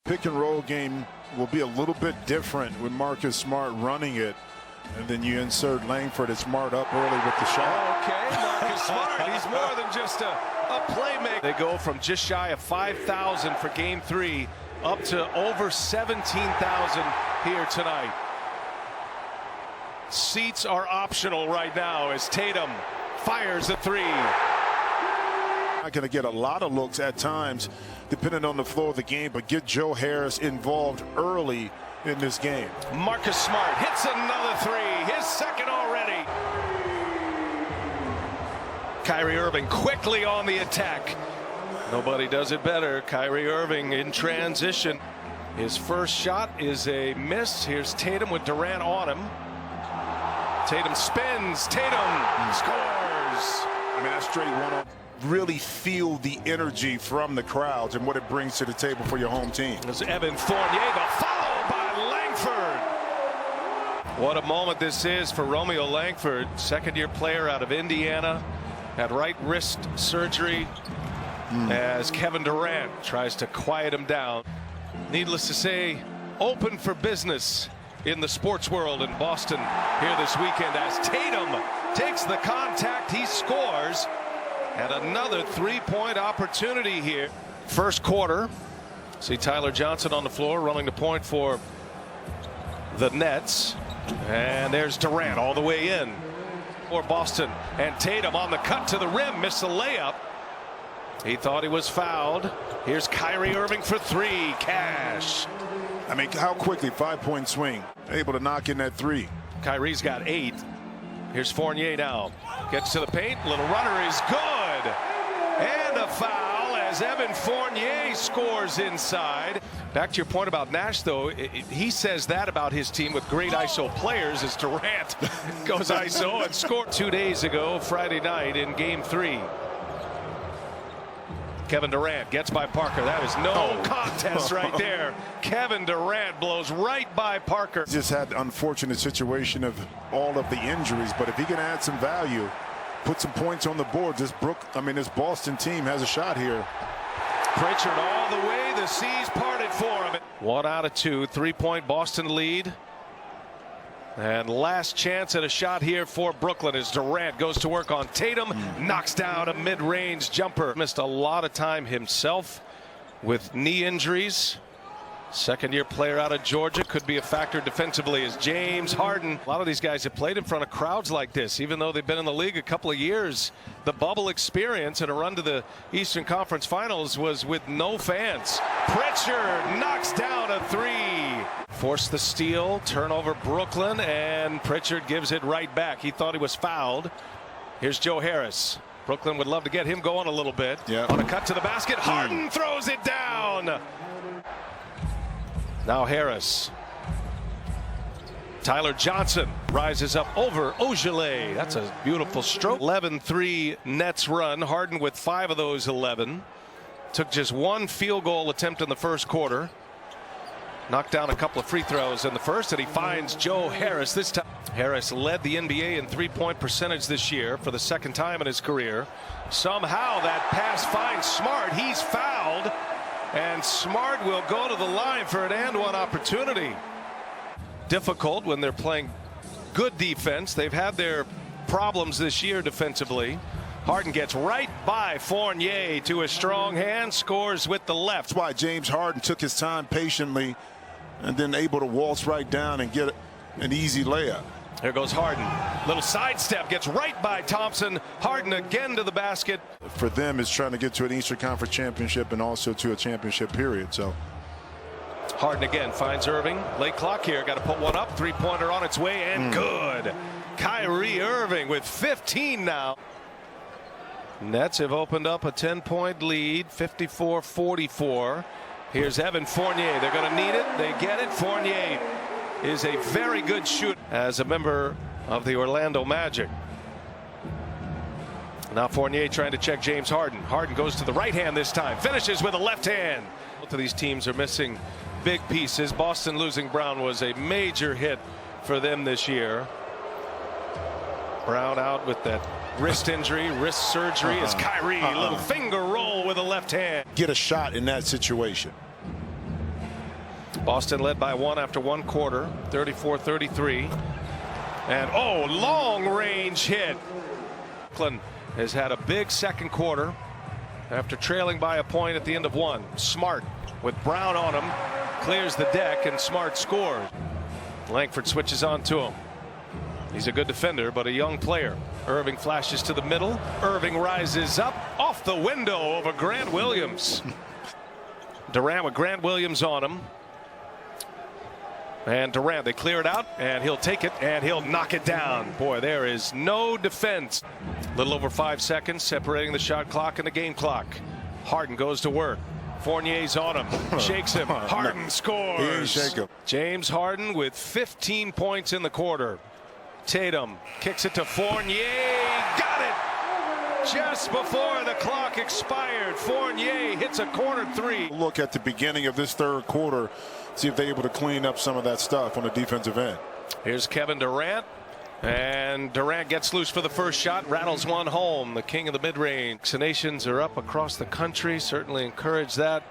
Pick and roll game will be a little bit different with Marcus Smart running it. And then you insert Langford and Smart up early with the shot. Okay, Marcus Smart. He's more than just a playmaker. They go from just shy of 5,000 for game 3 up to over 17,000 here tonight. Seats are optional right now as Tatum fires a 3. Not going to get a lot of looks at times, depending on the flow of the game, but get Joe Harris involved early in this game. Marcus Smart hits another 3, his second already. Kyrie Irving quickly on the attack. Nobody does it better. Kyrie Irving in transition. His first shot is a miss. Here's Tatum with Durant on him. Tatum spins. Tatum scores. I mean, that's straight one. Really feel the energy from the crowds and what it brings to the table for your home team. There's Evan Fournier, the follow by Langford. What a moment this is for Romeo Langford, second-year player out of Indiana, had right wrist surgery as Kevin Durant tries to quiet him down. Needless to say, open for business in the sports world in Boston here this weekend as Tatum takes the contact, he scores. And another three-point opportunity here. First quarter. See Tyler Johnson on the floor running the point for the Nets. And there's Durant all the way in for Boston. And Tatum on the cut to the rim. Missed the layup. He thought he was fouled. Here's Kyrie Irving for 3. Cash. I mean, how quickly, 5-point swing. Able to knock in that 3. Kyrie's got 8. Here's Fournier now. Gets to the paint. Little runner is good. And a foul as Evan Fournier scores inside. Back to your point about Nash, though, he says that about his team with great ISO players as Durant goes ISO and scored 2 days ago, Friday night in game 3. Kevin Durant gets by Parker. That is no contest right there. Kevin Durant blows right by Parker. Just had the unfortunate situation of all of the injuries, but if he can add some value, put some points on the board, this Boston team has a shot here. Pritchard all the way. The seas parted for him. 1 out of 2. 3-point Boston lead. And last chance at a shot here for Brooklyn as Durant goes to work on Tatum. Knocks down a mid-range jumper. Missed a lot of time himself with knee injuries. Second-year player out of Georgia, could be a factor defensively as James Harden. A lot of these guys have played in front of crowds like this, even though they've been in the league a couple of years. The bubble experience and a run to the Eastern Conference Finals was with no fans. Pritchard knocks down a 3. Forced the steal, turnover Brooklyn, and Pritchard gives it right back. He thought he was fouled. Here's Joe Harris. Brooklyn would love to get him going a little bit. On a cut to the basket, Harden throws it down. Now Harris. Tyler Johnson rises up over Ogilvy. That's a beautiful stroke. 11-3 Nets run. Harden with 5 of those 11. Took just 1 field goal attempt in the first quarter. Knocked down a couple of free throws in the first, and he finds Joe Harris this time. Harris led the NBA in 3-point percentage this year for the second time in his career. Somehow that pass finds Smart. He's fouled. And Smart will go to the line for an and-one opportunity. Difficult when they're playing good defense. They've had their problems this year defensively. Harden gets right by Fournier to a strong hand, scores with the left. That's why James Harden took his time patiently and then able to waltz right down and get an easy layup. Here goes Harden. Little sidestep, gets right by Thompson. Harden again to the basket. For them, it's trying to get to an Eastern Conference championship and also to a championship period. So Harden again finds Irving. Late clock here. Got to put one up. 3-pointer on its way and good. Kyrie Irving with 15 now. Nets have opened up a 10-point lead, 54-44. Here's Evan Fournier. They're going to need it. They get it. Fournier is a very good shooter as a member of the Orlando Magic. Now Fournier trying to check James Harden. Harden goes to the right hand this time. Finishes with a left hand. Both of these teams are missing big pieces. Boston losing Brown was a major hit for them this year. Brown out with that wrist injury, wrist surgery as Kyrie little finger roll with a left hand. Get a shot in that situation. Boston led by 1 after 1 quarter, 34-33. And long range hit. Brooklyn has had a big second quarter after trailing by a point at the end of 1. Smart with Brown on him clears the deck, and Smart scores. Langford switches on to him. He's a good defender, but a young player. Irving flashes to the middle. Irving rises up off the window over Grant Williams. Durant with Grant Williams on him. And Durant, they clear it out, and he'll take it, and he'll knock it down. Boy, there is no defense. A little over 5 seconds separating the shot clock and the game clock. Harden goes to work. Fournier's on him, shakes him. Harden scores. He ain't shake him. James Harden with 15 points in the quarter. Tatum kicks it to Fournier. Got it just before the clock expired. Fournier hits a corner 3. Look at the beginning of this third quarter, see if they're able to clean up some of that stuff on the defensive end. Here's Kevin Durant. And Durant gets loose for the first shot, rattles one home. The king of the mid-range. Vaccinations are up across the country. Certainly encourage that.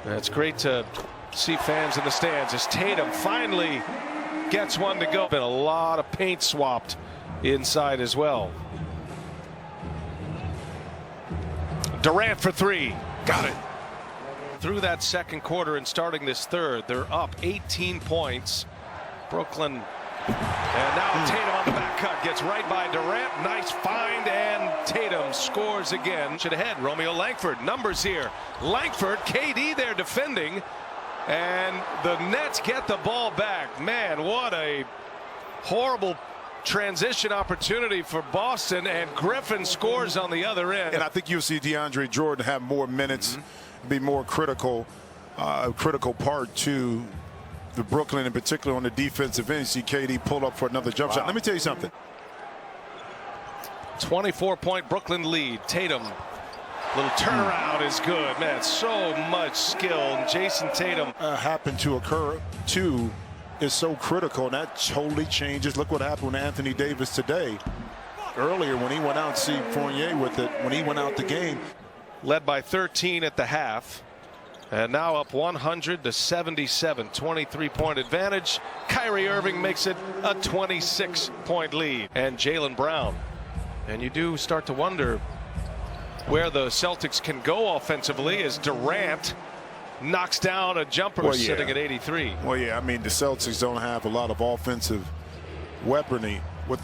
It's great to see fans in the stands as Tatum finally gets one to go. Been a lot of paint swapped inside as well. Durant for 3. Got it. Through that second quarter and starting this third, they're up 18 points. Brooklyn. And now Tatum on the back cut gets right by Durant. Nice find, and Tatum scores again. Should ahead. Romeo Langford. Numbers here. Langford, KD there defending. And the Nets get the ball back. Man, what a horrible transition opportunity for Boston, and Griffin scores on the other end. And I think you'll see DeAndre Jordan have more minutes, be more critical part to the Brooklyn, in particular on the defensive end. You see KD pull up for another jump shot. Let me tell you something. 24-point Brooklyn lead. Tatum. Little turnaround is good. Man, so much skill. And Jason Tatum. Happened to occur too is so critical, and that totally changes. Look what happened with Anthony Davis today. Earlier when he went out, see Fournier with it, when he went out the game. Led by 13 at the half. And now up 100-77, 23-point advantage. Kyrie Irving makes it a 26-point lead. And Jaylen Brown. And you do start to wonder where the Celtics can go offensively as Durant knocks down a jumper sitting at 83. Well, yeah, I mean, the Celtics don't have a lot of offensive weaponry with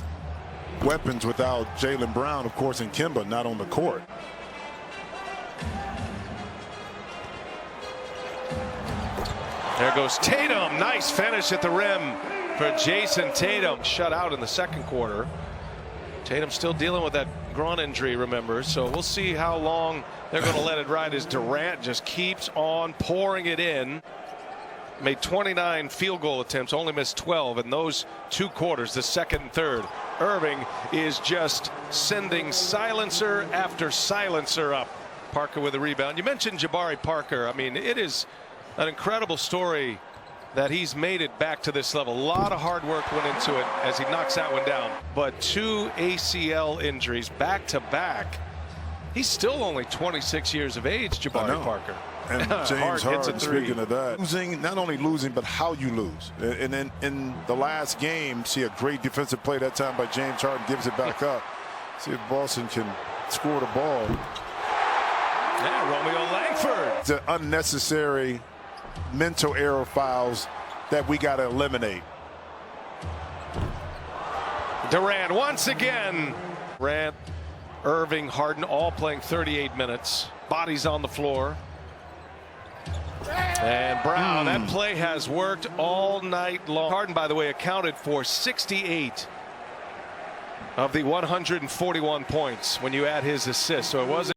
weapons without Jaylen Brown, of course, and Kemba not on the court. There goes Tatum. Nice finish at the rim for Jason Tatum. Shut out in the second quarter. Tatum still dealing with that groin injury, remember, so we'll see how long they're going to let it ride as Durant just keeps on pouring it in. Made 29 field goal attempts, only missed 12 in those 2 quarters, the second and third. Irving is just sending silencer after silencer up. Parker with a rebound. You mentioned Jabari Parker. I mean, it is an incredible story that he's made it back to this level. A lot of hard work went into it as he knocks that one down. But 2 ACL injuries back to back. He's still only 26 years of age, Jabari Parker. And James Harden, speaking of that, not only losing, but how you lose. And then in the last game, see a great defensive play that time by James Harden, gives it back up. See if Boston can score the ball. Yeah, Romeo Langford. The unnecessary mental error fouls that we got to eliminate. Durant once again. Durant, Irving, Harden all playing 38 minutes. Bodies on the floor. And Brown, that play has worked all night long. Harden, by the way, accounted for 68 of the 141 points when you add his assists. So it wasn't